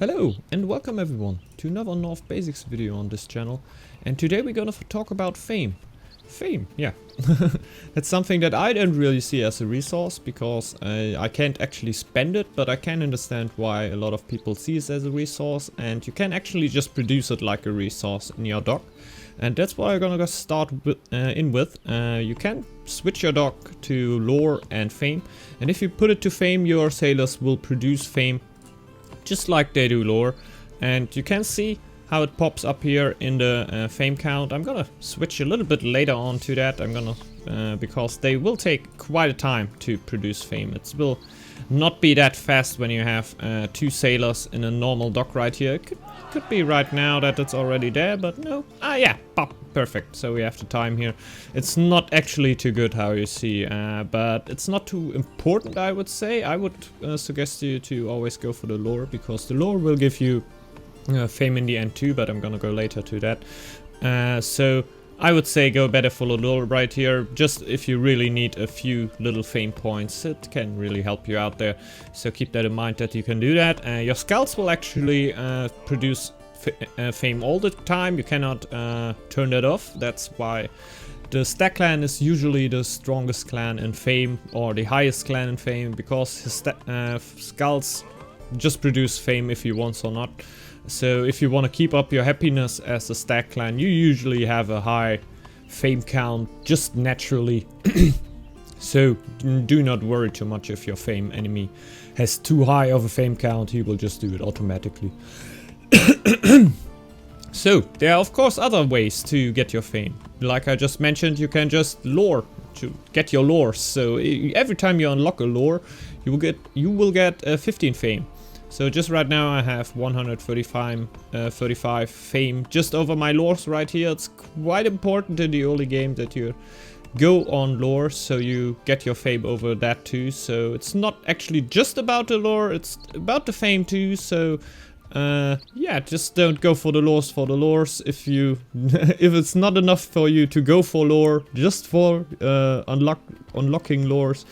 Hello and welcome everyone to another Northbasics video on this channel, and today we're gonna talk about fame. Fame, yeah. That's something that I don't really see as a resource because I can't actually spend it, but I can understand why a lot of people see it as a resource, and you can actually just produce it like a resource in your dock. And that's what I'm gonna start with, You can switch your dock to lore and fame, and if you put it to fame, your sailors will produce fame just like they do lore, and you can see how it pops up here in the fame count. I'm gonna switch a little bit later on to that. I'm gonna because they will take quite a time to produce fame. It will not be that fast when you have two sailors in a normal dock right here. It could be right now that it's already there, but no. Ah yeah, pop, perfect. So we have the time here. It's not actually too good, how you see, but it's not too important, I would say. I would suggest you to always go for the lore, because the lore will give you fame in the end too, but I'm gonna go later to that. So I would say go better for the lore right here, just if you really need a few little fame points. It can really help you out there, so keep that in mind that you can do that. Your scouts will actually produce fame all the time. You cannot turn that off. That's why the Stag clan is usually the strongest clan in fame, or the highest clan in fame, because his scouts just produce fame if he wants or not. So if you want to keep up your happiness as a Stag clan, you usually have a high fame count just naturally. So do not worry too much if your fame enemy has too high of a fame count. He will just do it automatically. So there are of course other ways to get your fame. Like I just mentioned, you can just lore to get your lores. So every time you unlock a lore, you will get 15 fame. So just right now I have 135 fame just over my lores right here. It's quite important in the early game that you go on lore, so you get your fame over that too. So it's not actually just about the lore, it's about the fame too. So yeah, just don't go for the lores if you if it's not enough for you to go for lore just for unlocking lores.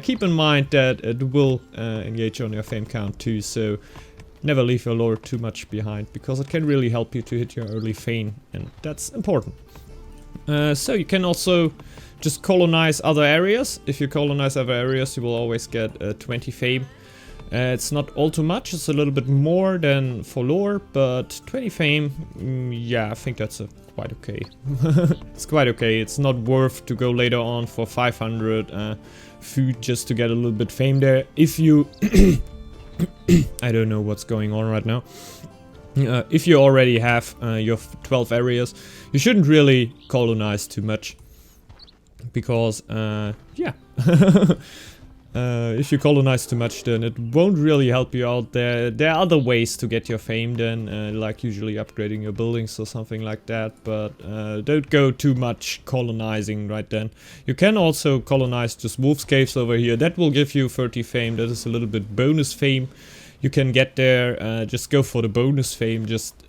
Keep in mind that it will engage on your fame count too, so never leave your lore too much behind, because it can really help you to hit your early fame, and that's important. So you can also just colonize other areas. If you colonize other areas, you will always get 20 fame. It's not all too much, it's a little bit more than for lore, but 20 fame, yeah, I think that's quite okay. It's quite okay. It's not worth to go later on for 500 food just to get a little bit fame there. If you I don't know what's going on right now. If you already have your 12 areas, you shouldn't really colonize too much, because yeah. If you colonize too much, then it won't really help you out there. There are other ways to get your fame then, like usually upgrading your buildings or something like that, but don't go too much colonizing right then. You can also colonize just wolves caves over here. That will give you 30 fame. That is a little bit bonus fame you can get there. Just go for the bonus fame. Just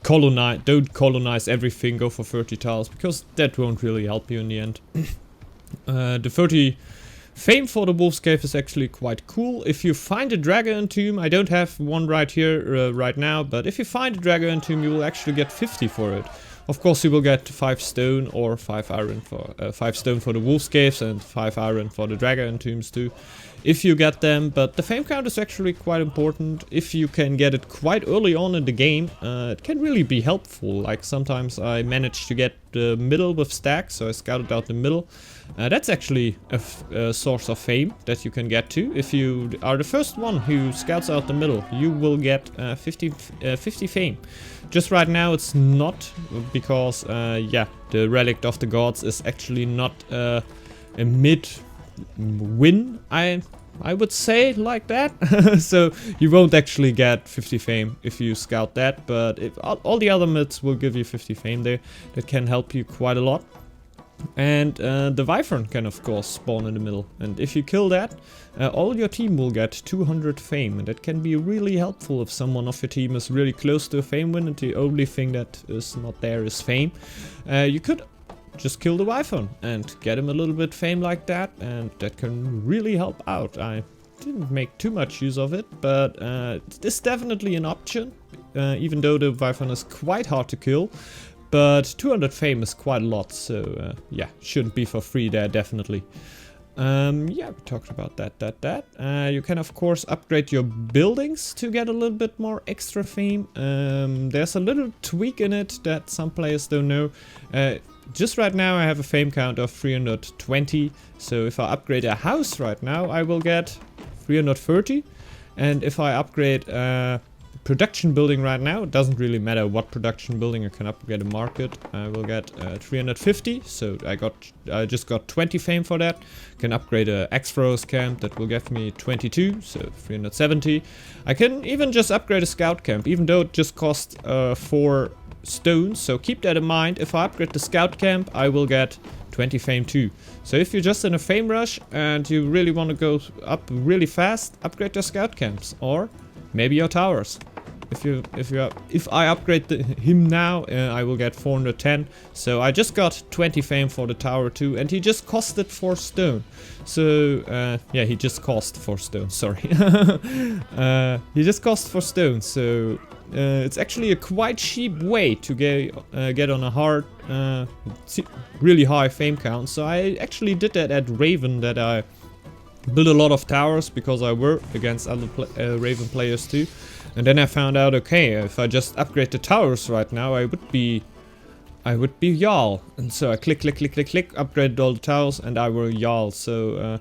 colonize, don't colonize everything, go for 30 tiles, because that won't really help you in the end. The 30 fame for the Wolf's Cave is actually quite cool. If you find a Dragon Tomb, I don't have one right here right now, but if you find a Dragon Tomb, you will actually get 50 for it. Of course, you will get 5 stone or 5 iron for 5 stone for the Wolf's Caves and 5 iron for the Dragon Tombs too, if you get them. But the fame count is actually quite important. If you can get it quite early on in the game, it can really be helpful. Like sometimes I managed to get the middle with Stag, so I scouted out the middle. That's actually a source of fame that you can get to. If you are the first one who scouts out the middle, you will get 50 fame. Just right now it's not, because yeah, the Relic of the Gods is actually not a mid-win, I would say, like that. So you won't actually get 50 fame if you scout that, but if all the other mids will give you 50 fame there. That can help you quite a lot. And the Wyvern can of course spawn in the middle, and if you kill that, all your team will get 200 fame, and that can be really helpful if someone of your team is really close to a fame win and the only thing that is not there is fame. You could just kill the Wyvern and get him a little bit fame like that, and that can really help out. I didn't make too much use of it, but it's definitely an option, even though the Wyvern is quite hard to kill. But 200 fame is quite a lot, so yeah, shouldn't be for free there, definitely. Yeah, we talked about that. You can of course upgrade your buildings to get a little bit more extra fame. There's a little tweak in it that some players don't know. Just right now I have a fame count of 320, so if I upgrade a house right now I will get 330, and if I upgrade production building right now, it doesn't really matter what production building, I can upgrade a market, I will get 350, so I just got 20 fame for that. Can upgrade a X-Froze camp, that will give me 22, so 370. I can even just upgrade a scout camp, even though it just costs 4 stones, so keep that in mind. If I upgrade the scout camp, I will get 20 fame too. So if you're just in a fame rush and you really want to go up really fast, upgrade your scout camps, or maybe your towers. If I upgrade him now, I will get 410. So I just got 20 fame for the tower too, and he just costed 4 stone. So yeah, he just cost 4 stone. Sorry, he just cost 4 stone. So it's actually a quite cheap way to get on a hard, really high fame count. So I actually did that at Raven, that I built a lot of towers because I work against other Raven players too. And then I found out, okay, if I just upgrade the towers right now, I would be Jarl. And so I click, upgraded all the towers, and I were Jarl. So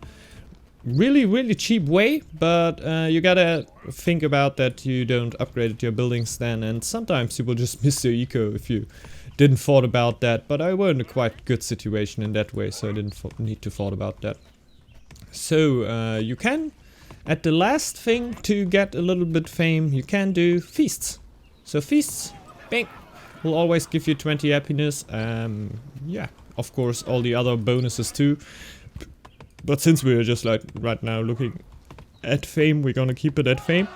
really cheap way, but you gotta think about that you don't upgrade your buildings then, and sometimes you will just miss your eco if you didn't thought about that. But I were in a quite good situation in that way, so I didn't need to thought about that. So you can, at the last thing to get a little bit fame, you can do feasts. So feasts, bang, will always give you 20 happiness. Yeah, of course all the other bonuses too. But since we're just like right now looking at fame, we're gonna keep it at fame.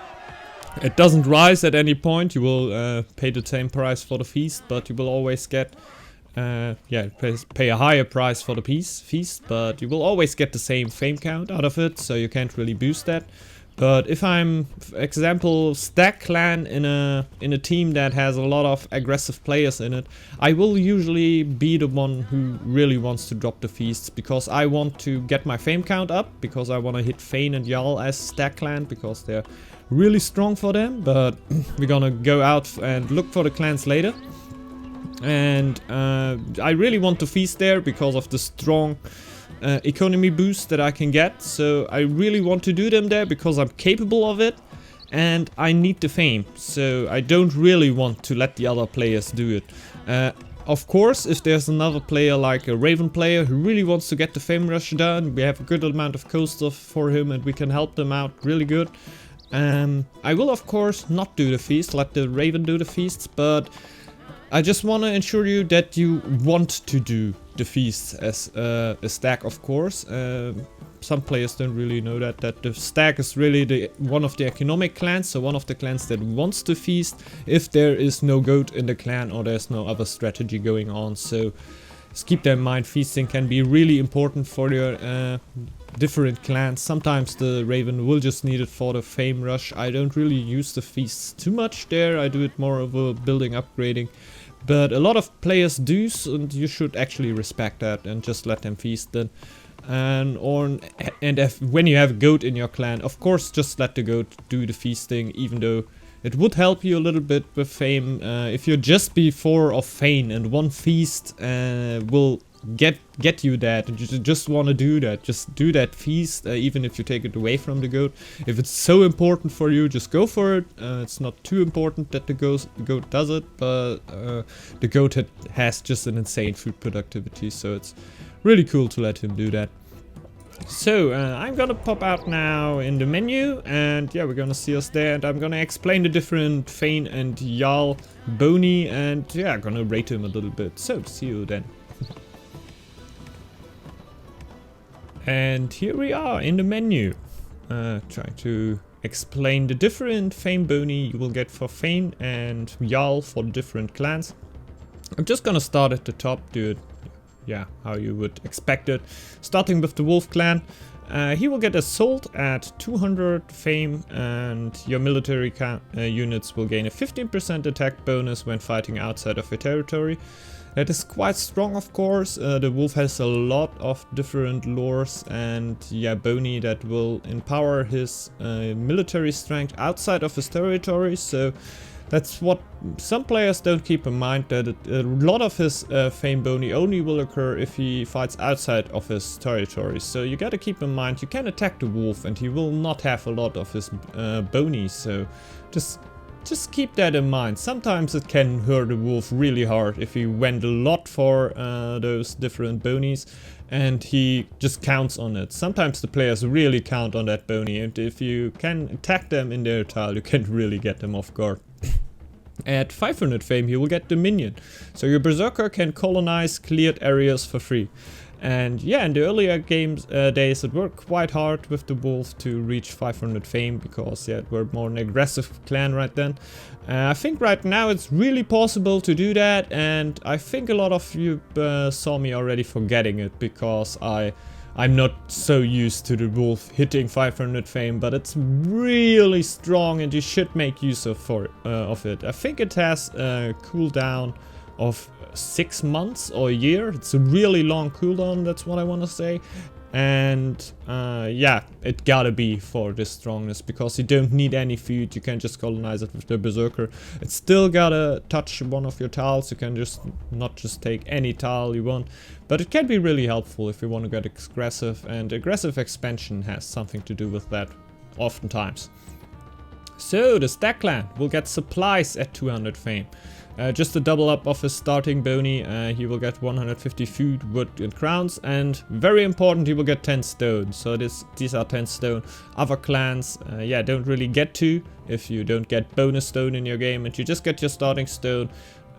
It doesn't rise at any point. You will pay the same price for the feast, but you will always get yeah, pay a higher price for the feast, but you will always get the same fame count out of it, so you can't really boost that. But if I'm, for example, Stag clan in a team that has a lot of aggressive players in it, I will usually be the one who really wants to drop the feasts, because I want to get my fame count up, because I want to hit Fane and Jarl as Stag clan, because they're really strong for them. But we're gonna go out and look for the clans later. And I really want to feast there because of the strong economy boost that I can get. So I really want to do them there because I'm capable of it, and I need the fame. So I don't really want to let the other players do it. Of course, if there's another player like a Raven player who really wants to get the fame rush done, we have a good amount of coaster for him and we can help them out really good. I will of course not do the feast, let the Raven do the feasts, but I just want to ensure you that you want to do the feasts as a Stag, of course. Some players don't really know that the Stag is really one of the economic clans, so one of the clans that wants to feast if there is no goat in the clan or there's no other strategy going on. So just keep that in mind, feasting can be really important for your different clans. Sometimes the Raven will just need it for the fame rush. I don't really use the feasts too much there, I do it more of a building upgrading. But a lot of players do, and you should actually respect that and just let them feast then. And when you have a goat in your clan, of course just let the goat do the feasting, even though it would help you a little bit with fame. If you're just before of Fane and one feast will get you that, and you just want to do that, just do that feast, even if you take it away from the goat. If it's so important for you, just go for it. It's not too important that the goat does it, but the goat has just an insane food productivity, so it's really cool to let him do that. So I'm gonna pop out now in the menu, and yeah, we're gonna see us there, and I'm gonna explain the different Fane and Jarl boni, and yeah, I'm gonna rate him a little bit. So see you then. And here we are in the menu, trying to explain the different Fame boni you will get for Fane and Jarl for the different clans. I'm just gonna start at the top, do it, yeah, how you would expect it. Starting with the Wolf clan, He will get assault at 200 fame, and your military units will gain a 15% attack bonus when fighting outside of your territory. That is quite strong, of course. The wolf has a lot of different lores and bony that will empower his military strength outside of his territory. So that's what some players don't keep in mind, that a lot of his fame bony only will occur if he fights outside of his territory. So you gotta keep in mind, you can attack the wolf and he will not have a lot of his bony. So just keep that in mind. Sometimes it can hurt the wolf really hard if he went a lot for those different bonies and he just counts on it. Sometimes the players really count on that bony, and if you can attack them in their tile, you can really get them off guard. At 500 fame, you will get Dominion. So your Berserker can colonize cleared areas for free. And yeah, in the earlier games days, it worked quite hard with the wolf to reach 500 fame, because it were more an aggressive clan right then. I think right now it's really possible to do that, and I think a lot of you saw me already forgetting it, because I'm not so used to the wolf hitting 500 fame, but it's really strong and you should make use of it. I think it has a cooldown of 6 months or a year. It's a really long cooldown, that's what I want to say. And yeah, it gotta be for this strongness, because you don't need any food, you can just colonize it with the Berserker. It's still gotta touch one of your tiles, you can not just take any tile you want, but it can be really helpful if you want to get aggressive, and aggressive expansion has something to do with that oftentimes. So the Stag clan will get supplies at 200 fame. Just to double up of his starting bony, he will get 150 food, wood and crowns, and very important, he will get 10 stone. So these are 10 stone. Other clans don't really get to if you don't get bonus stone in your game and you just get your starting stone.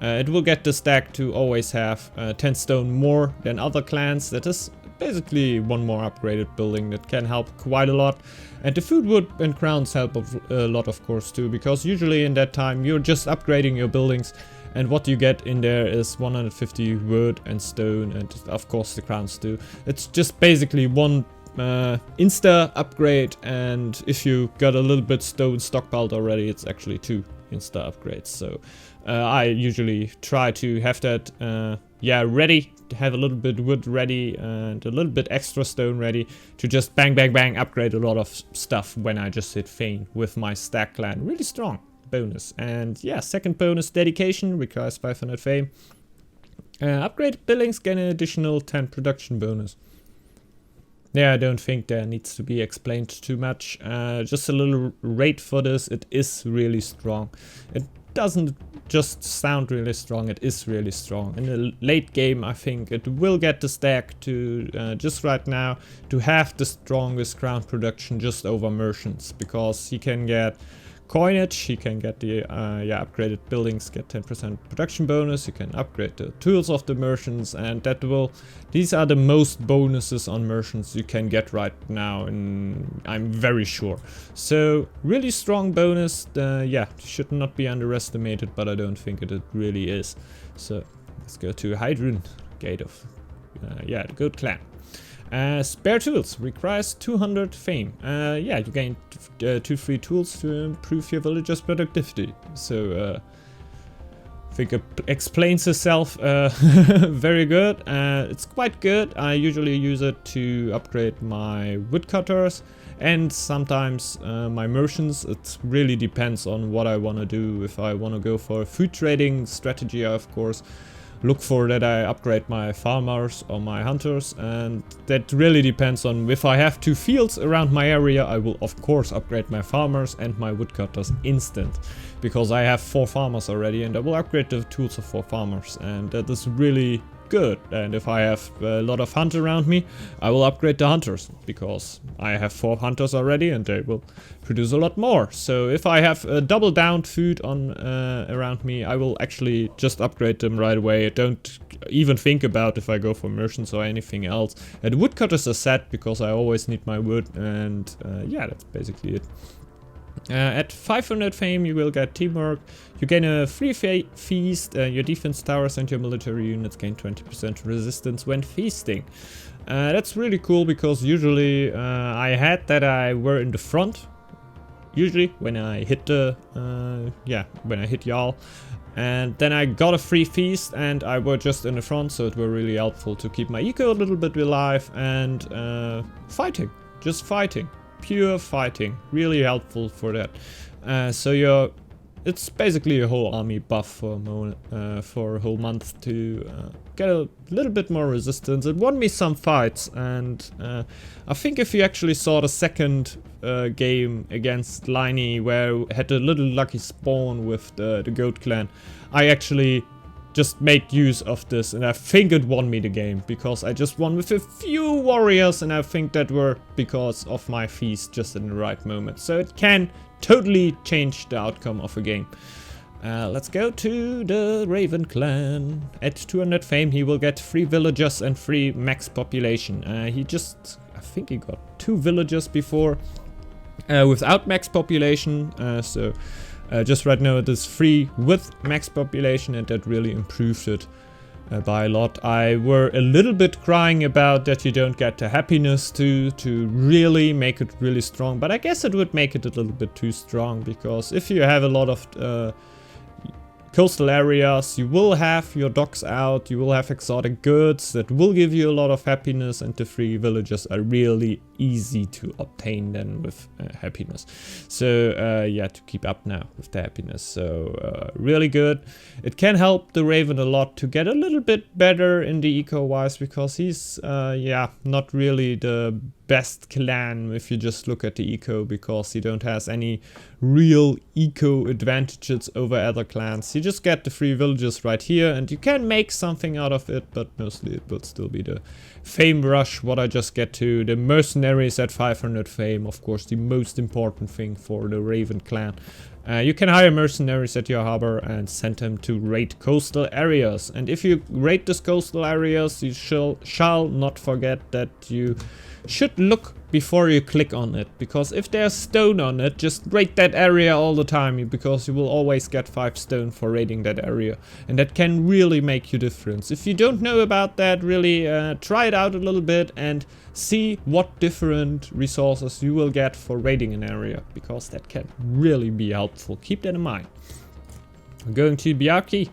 It will get the Stag to always have 10 stone more than other clans. That is basically one more upgraded building that can help quite a lot. And the food, wood and crowns help a lot, of course, too, because usually in that time you're just upgrading your buildings, and what you get in there is 150 wood and stone, and of course the crowns too. It's just basically one insta upgrade, and if you got a little bit stone stockpiled already, it's actually 2 insta upgrades. So I usually try to have that ready, to have a little bit wood ready and a little bit extra stone ready to just bang bang bang upgrade a lot of stuff when I just hit fame with my Stag clan. Really strong bonus. And yeah, second bonus, dedication, requires 500 fame. Upgraded buildings gain an additional 10 production bonus. Yeah, I don't think there needs to be explained too much. Just a little rate for this. It is really strong. It doesn't just sound really strong, it is really strong. In the late game, I think it will get the Stag to just right now to have the strongest crown production just over merchants, because he can get coinage, he can get the upgraded buildings, get 10% production bonus, you can upgrade the tools of the merchants, and these are the most bonuses on merchants you can get right now, and I'm very sure. So really strong bonus, should not be underestimated, but I don't think it really is. So let's go to Hydrun, Gate of the Goat Clan. Spare tools requires 200 fame. You gain 2 free tools to improve your villager's productivity. So I think it explains itself very good. It's quite good. I usually use it to upgrade my woodcutters and sometimes my merchants. It really depends on what I want to do. If I want to go for a food trading strategy, I of course look for that I upgrade my farmers or my hunters, and that really depends on if I have 2 fields around my area. I will of course upgrade my farmers and my woodcutters instant, because I have 4 farmers already, and I will upgrade the tools of 4 farmers, and that is really good. And if I have a lot of hunters around me, I will upgrade the hunters, because I have 4 hunters already and they will produce a lot more. So if I have a double downed food on around me, I will actually just upgrade them right away. I don't even think about if I go for merchants or anything else. And woodcutters are set because I always need my wood, and that's basically it. At 500 fame, you will get teamwork. You gain a free feast. Your defense towers and your military units gain 20% resistance when feasting. That's really cool because usually I had that I were in the front. Usually when I hit the, when I hit Jarl. And then I got a free feast and I were just in the front, so it were really helpful to keep my eco a little bit alive and fighting. Just fighting. Pure fighting. Really helpful for that. It's basically a whole army buff for a whole month to get a little bit more resistance. It won me some fights, and I think if you actually saw the second game against Liney, where I had a little lucky spawn with the Goat Clan, I actually just made use of this, and I think it won me the game, because I just won with a few warriors, and I think that were because of my feast just in the right moment. So it can totally change the outcome of a game. Let's go to the Raven clan. At 200 fame he will get 3 villagers and 3 max population. I think he got 2 villagers before without max population, just right now it is 3 with max population, and that really improved it by a lot. I were a little bit crying about that you don't get the happiness to really make it really strong, but I guess it would make it a little bit too strong, because if you have a lot of coastal areas, you will have your docks out, you will have exotic goods that will give you a lot of happiness, and the 3 villages are really easy to obtain then with happiness. So yeah, to keep up now with the happiness. So really good. It can help the Raven a lot to get a little bit better in the eco wise, because he's not really the best clan if you just look at the eco, because he don't has any real eco advantages over other clans. You just get the 3 villages right here, and you can make something out of it, but mostly it will still be the fame rush what I just get to. The mercenaries at 500 fame, of course, the most important thing for the Raven clan. You can hire mercenaries at your harbor and send them to raid coastal areas, and if you raid these coastal areas, you shall not forget that you should look before you click on it, because if there's stone on it, just raid that area all the time, because you will always get 5 stone for raiding that area, and that can really make you difference. If you don't know about that, really try it out a little bit and see what different resources you will get for raiding an area, because that can really be helpful. Keep that in mind. Going to Bjarki,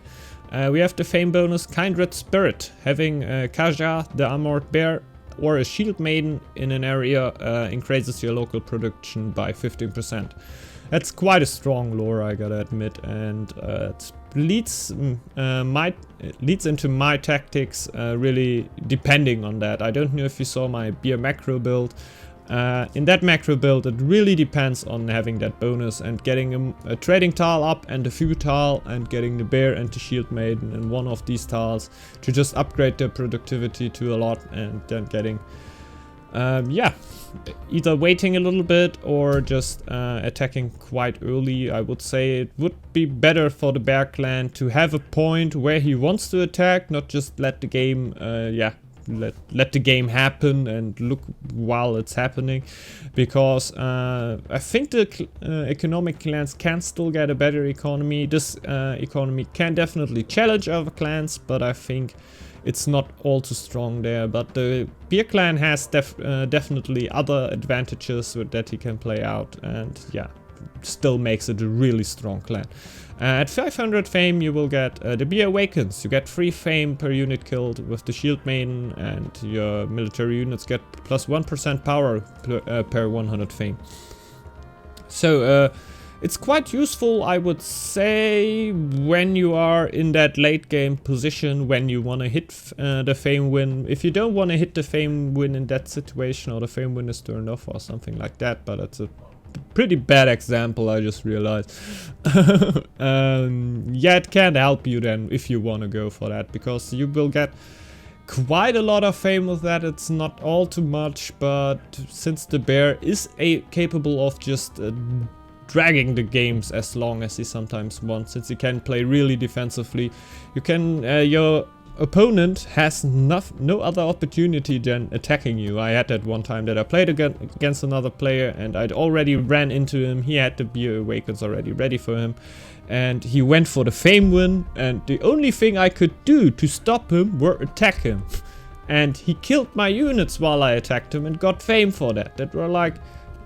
we have the fame bonus Kindred Spirit. Having Kaja, the armored bear, or a shield maiden in an area increases your local production by 15%. That's quite a strong lore, I gotta admit, and it leads into my tactics, really depending on that. I don't know if you saw my beer macro build. In that macro build, it really depends on having that bonus and getting a trading tile up and a few tile, and getting the bear and the shield maiden and one of these tiles to just upgrade their productivity to a lot, and then getting either waiting a little bit or just attacking quite early. I would say it would be better for the bear clan to have a point where he wants to attack, not just let the game let the game happen and look while it's happening, because I think the economic clans can still get a better economy. This economy can definitely challenge other clans, but I think it's not all too strong there. But the beer clan has definitely other advantages that he can play out, and yeah, still makes it a really strong clan. At 500 fame you will get the Beer Awakens. You get 3 fame per unit killed with the Shield Maiden, and your military units get plus 1% power per 100 fame. So it's quite useful, I would say, when you are in that late game position, when you want to hit the fame win. If you don't want to hit the fame win in that situation, or the fame win is turned off or something like that, but it's a pretty bad example, I just realized. Yeah, it can help you then if you want to go for that, because you will get quite a lot of fame with that. It's not all too much, but since the bear is capable of just dragging the games as long as he sometimes wants, since he can play really defensively, you can your opponent has no other opportunity than attacking you. I had that one time that I played against another player, and I'd already ran into him. He had the Beer Awakens already ready for him, and he went for the fame win, and the only thing I could do to stop him were attack him. and he killed my units while I attacked him and got fame for that. That were like,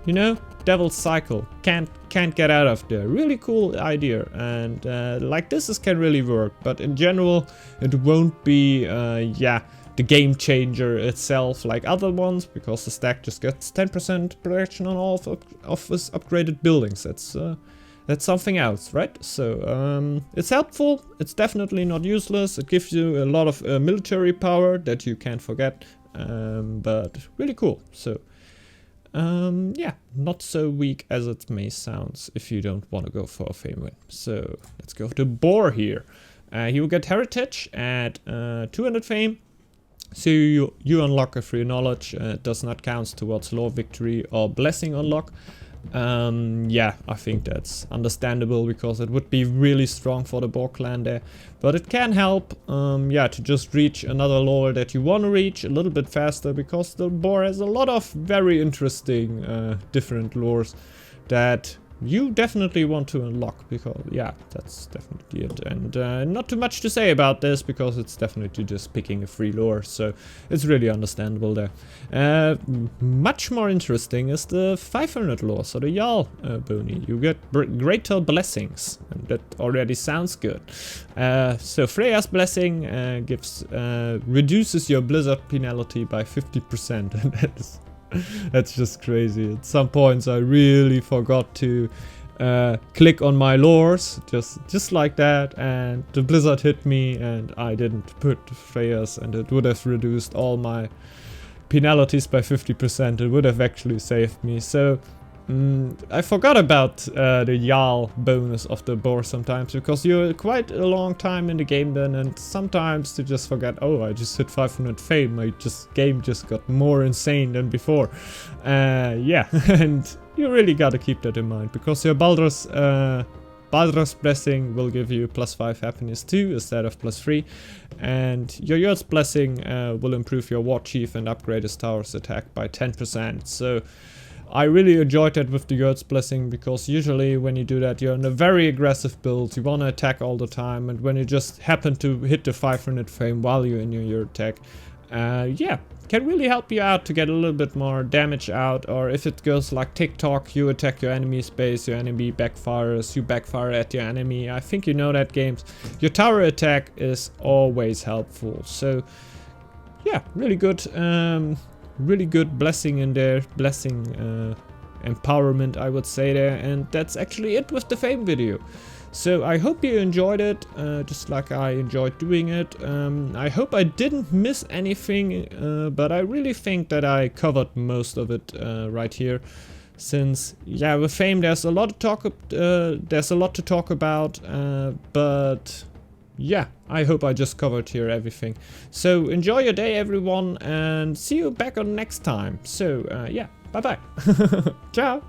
you know, devil's cycle. Can't get out of there. Really cool idea, and like this can really work. But in general, it won't be yeah, the game changer itself like other ones, because the Stag just gets 10% protection on all of his upgraded buildings. That's something else, right? So it's helpful. It's definitely not useless. It gives you a lot of military power that you can't forget, but really cool. So yeah, not so weak as it may sound if you don't want to go for a fame win. So let's go to Boar here. He will get heritage at 200 fame. So you unlock a free knowledge. It does not count towards law victory or blessing unlock. Yeah, I think that's understandable, because it would be really strong for the Boar clan there. But it can help, yeah, to just reach another lore that you want to reach a little bit faster, because the Boar has a lot of very interesting different lores that you definitely want to unlock, because yeah, that's definitely it. And not too much to say about this, because it's definitely just picking a free lore, so it's really understandable there. Much more interesting is the 500 lore, so the Jarl bounty. You get greater blessings, and that already sounds good. So Freya's blessing reduces your blizzard penalty by 50%, and that's just crazy. At some points I really forgot to click on my lores, just like that, and the blizzard hit me and I didn't put Freya's, and it would have reduced all my penalties by 50%. It would have actually saved me. So I forgot about the Jarl bonus of the Boar sometimes, because you're quite a long time in the game then, and sometimes you just forget, oh, I just hit 500 fame, my game just got more insane than before. Yeah, and you really gotta keep that in mind, because your Baldur's blessing will give you +5 happiness too, instead of +3, and your Yurt's blessing will improve your war chief and upgrade his tower's attack by 10%. So I really enjoyed that with the Yurt's blessing, because usually when you do that, you're in a very aggressive build, you want to attack all the time, and when you just happen to hit the 500 fame while you're in your Yurt attack, yeah, can really help you out to get a little bit more damage out. Or if it goes like TikTok, you attack your enemy's base, your enemy backfires, you backfire at your enemy. I think you know that, games. Your tower attack is always helpful. So yeah, really good. Really good blessing in there, blessing empowerment, I would say there. And that's actually it with the fame video. So I hope you enjoyed it, just like I enjoyed doing it. I hope I didn't miss anything, but I really think that I covered most of it right here. Since yeah, with fame there's a lot to talk about, but yeah, I hope I just covered here everything. So enjoy your day, everyone, and see you back on next time. So yeah, bye bye. Ciao.